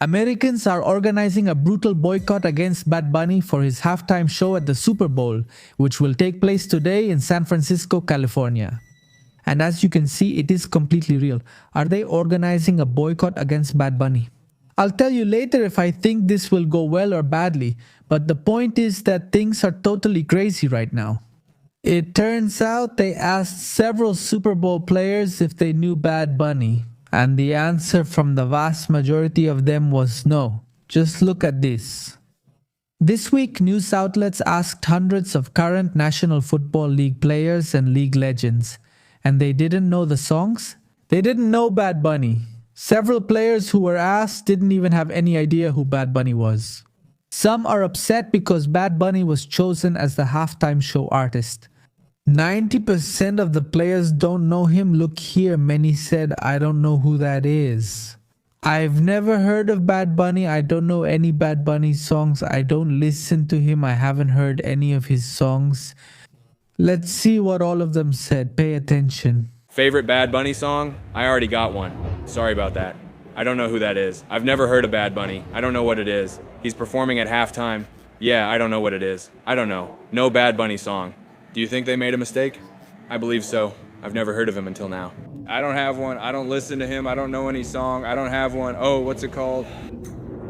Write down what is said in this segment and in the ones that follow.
Americans are organizing a brutal boycott against Bad Bunny for his halftime show at the Super Bowl, which will take place today in San Francisco, California. And as you can see, it is completely real. Are they organizing a boycott against Bad Bunny? I'll tell you later if I think this will go well or badly, but the point is that things are totally crazy right now. It turns out they asked several Super Bowl players if they knew Bad Bunny, and the answer from the vast majority of them was no. Just look at this. This week, news outlets asked hundreds of current National Football League players and league legends, and they didn't know the songs? They didn't know Bad Bunny. Several players who were asked didn't even have any idea who Bad Bunny was. Some are upset because Bad Bunny was chosen as the halftime show artist. 90% of the players don't know him. Look here, many said, I don't know who that is. I've never heard of Bad Bunny. I don't know any Bad Bunny songs. I don't listen to him. I haven't heard any of his songs. Let's see what all of them said. Pay attention. Favorite Bad Bunny song? I already got one. Sorry about that. I don't know who that is. I've never heard of Bad Bunny. I don't know what it is. He's performing at halftime. Yeah, I don't know what it is. I don't know. No Bad Bunny song. Do you think they made a mistake? I believe so. I've never heard of him until now. I don't have one. I don't listen to him. I don't know any song. I don't have one. Oh, what's it called?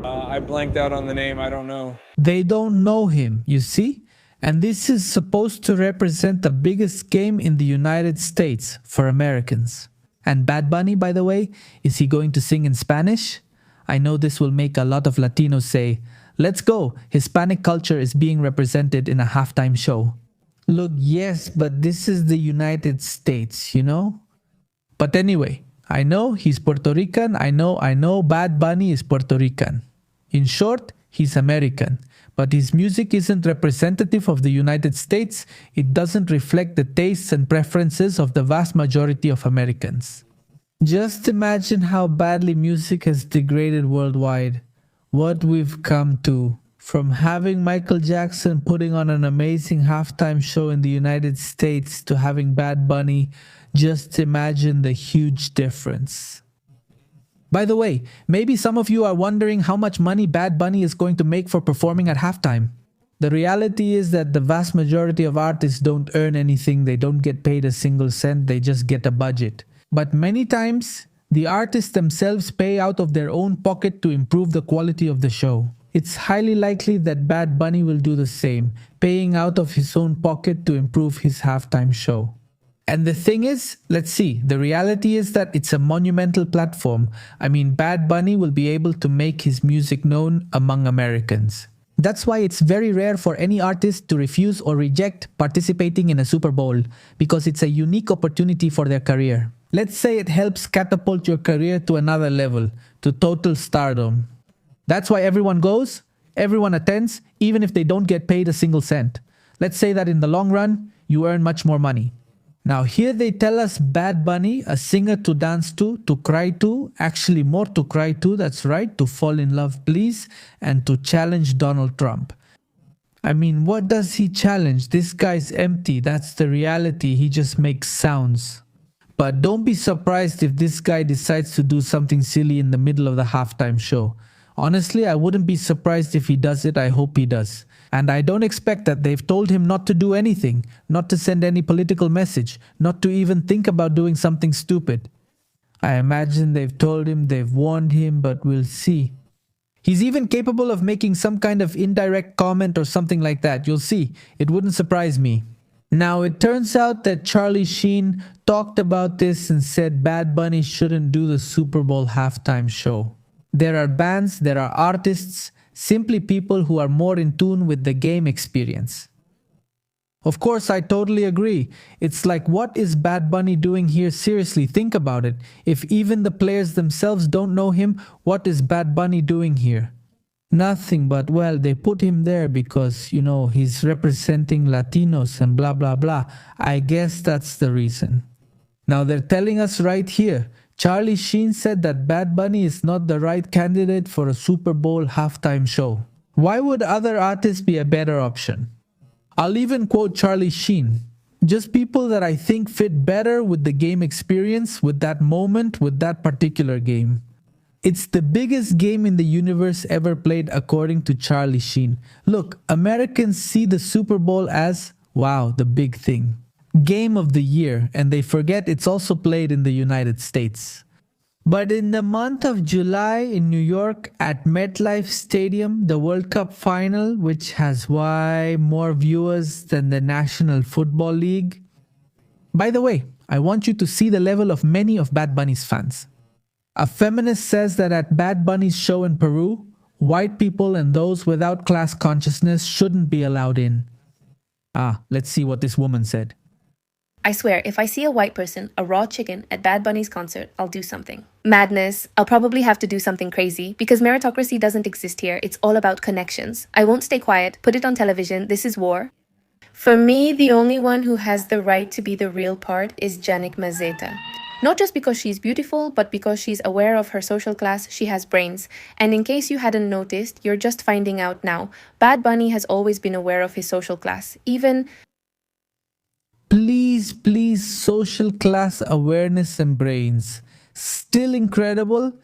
I blanked out on the name. I don't know. They don't know him, you see? And this is supposed to represent the biggest game in the United States for Americans. And Bad Bunny, by the way, is he going to sing in Spanish? I know this will make a lot of Latinos say, let's go, Hispanic culture is being represented in a halftime show. Look, yes, but this is the United States, you know? But anyway, I know he's Puerto Rican. I know Bad Bunny is Puerto Rican. In short, he's American. But his music isn't representative of the United States. It doesn't reflect the tastes and preferences of the vast majority of Americans. Just imagine how badly music has degraded worldwide. What we've come to. From having Michael Jackson putting on an amazing halftime show in the United States to having Bad Bunny, just imagine the huge difference. By the way, maybe some of you are wondering how much money Bad Bunny is going to make for performing at halftime. The reality is that the vast majority of artists don't earn anything, they don't get paid a single cent, they just get a budget. But many times, the artists themselves pay out of their own pocket to improve the quality of the show. It's highly likely that Bad Bunny will do the same, paying out of his own pocket to improve his halftime show. And the thing is, let's see, the reality is that it's a monumental platform. I mean, Bad Bunny will be able to make his music known among Americans. That's why it's very rare for any artist to refuse or reject participating in a Super Bowl, because it's a unique opportunity for their career. Let's say it helps catapult your career to another level, to total stardom. That's why everyone goes, everyone attends, even if they don't get paid a single cent. Let's say that in the long run, you earn much more money. Now here they tell us Bad Bunny, a singer to dance to cry to, actually more to cry to, that's right, to fall in love please, and to challenge Donald Trump. I mean, what does he challenge? This guy's empty, that's the reality, he just makes sounds. But don't be surprised if this guy decides to do something silly in the middle of the halftime show. Honestly, I wouldn't be surprised if he does it. I hope he does. And I don't expect that they've told him not to do anything, not to send any political message, not to even think about doing something stupid. I imagine they've told him, they've warned him, but we'll see. He's even capable of making some kind of indirect comment or something like that. You'll see. It wouldn't surprise me. Now, it turns out that Charlie Sheen talked about this and said Bad Bunny shouldn't do the Super Bowl halftime show. There are bands, there are artists, simply people who are more in tune with the game experience. Of course, I totally agree. It's like, what is Bad Bunny doing here? Seriously, think about it. If even the players themselves don't know him, what is Bad Bunny doing here? Nothing, but well, they put him there because, you know, he's representing Latinos and blah blah blah. I guess that's the reason. Now they're telling us right here, Charlie Sheen said that Bad Bunny is not the right candidate for a Super Bowl halftime show. Why would other artists be a better option? I'll even quote Charlie Sheen. Just people that I think fit better with the game experience, with that moment, with that particular game. It's the biggest game in the universe ever played according to Charlie Sheen. Look, Americans see the Super Bowl as, wow, the big thing. Game of the year, and they forget it's also played in the United States. But in the month of July in New York at MetLife Stadium, the World Cup final, which has way more viewers than the National Football League. By the way, I want you to see the level of many of Bad Bunny's fans. A feminist says that at Bad Bunny's show in Peru, white people and those without class consciousness shouldn't be allowed in. Let's see what this woman said. I swear, if I see a white person, a raw chicken, at Bad Bunny's concert, I'll do something. Madness. I'll probably have to do something crazy because meritocracy doesn't exist here. It's all about connections. I won't stay quiet. Put it on television. This is war. For me, the only one who has the right to be the real part is Janik Mazeta. Not just because she's beautiful, but because she's aware of her social class, she has brains. And in case you hadn't noticed, you're just finding out now. Bad Bunny has always been aware of his social class. Please, social class awareness and brains. Still incredible.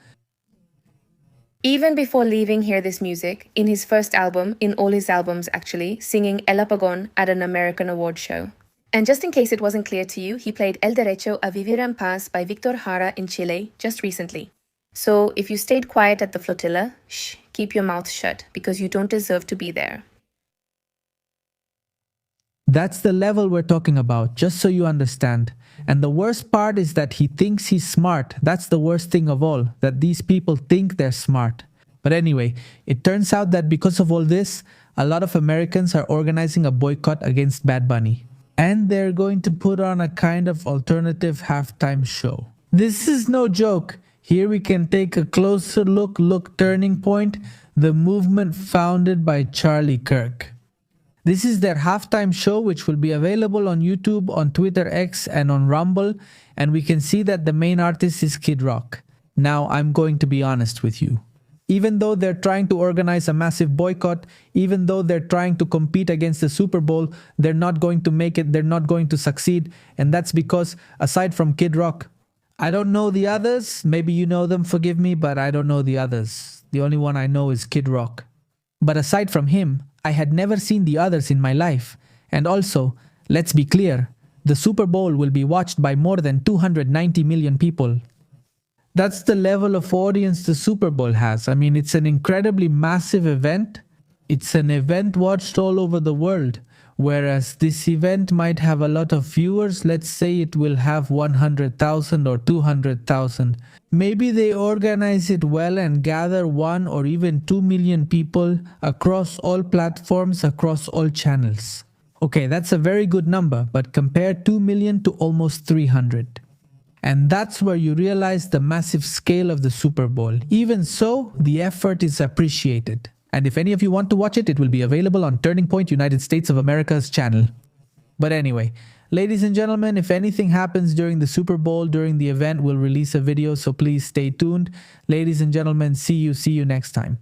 Even before leaving Hear This Music, in his first album, in all his albums actually, singing El Apagón at an American award show. And just in case it wasn't clear to you, he played El Derecho a Vivir en Paz by Victor Jara in Chile just recently. So if you stayed quiet at the flotilla, keep your mouth shut because you don't deserve to be there. That's the level we're talking about, just so you understand. And the worst part is that he thinks he's smart. That's the worst thing of all, that these people think they're smart. But anyway, it turns out that because of all this, a lot of Americans are organizing a boycott against Bad Bunny. And they're going to put on a kind of alternative halftime show. This is no joke. Here we can take a closer look, turning point, the movement founded by Charlie Kirk. This is their halftime show, which will be available on YouTube, on Twitter X, and on Rumble, and we can see that the main artist is Kid Rock. Now, I'm going to be honest with you. Even though they're trying to organize a massive boycott, even though they're trying to compete against the Super Bowl, they're not going to make it, they're not going to succeed, and that's because, aside from Kid Rock, I don't know the others, maybe you know them, forgive me, but I don't know the others. The only one I know is Kid Rock. But aside from him, I had never seen the others in my life. And also, let's be clear, the Super Bowl will be watched by more than 290 million people. That's the level of audience the Super Bowl has. I mean, it's an incredibly massive event. It's an event watched all over the world. Whereas this event might have a lot of viewers, let's say it will have 100,000 or 200,000. Maybe they organize it well and gather 1 or even 2 million people across all platforms, across all channels. Okay, that's a very good number, but compare 2 million to almost 300. And that's where you realize the massive scale of the Super Bowl. Even so, the effort is appreciated. And if any of you want to watch it, it will be available on Turning Point United States of America's channel. But anyway, ladies and gentlemen, if anything happens during the Super Bowl, during the event, we'll release a video, so please stay tuned. Ladies and gentlemen, see you next time.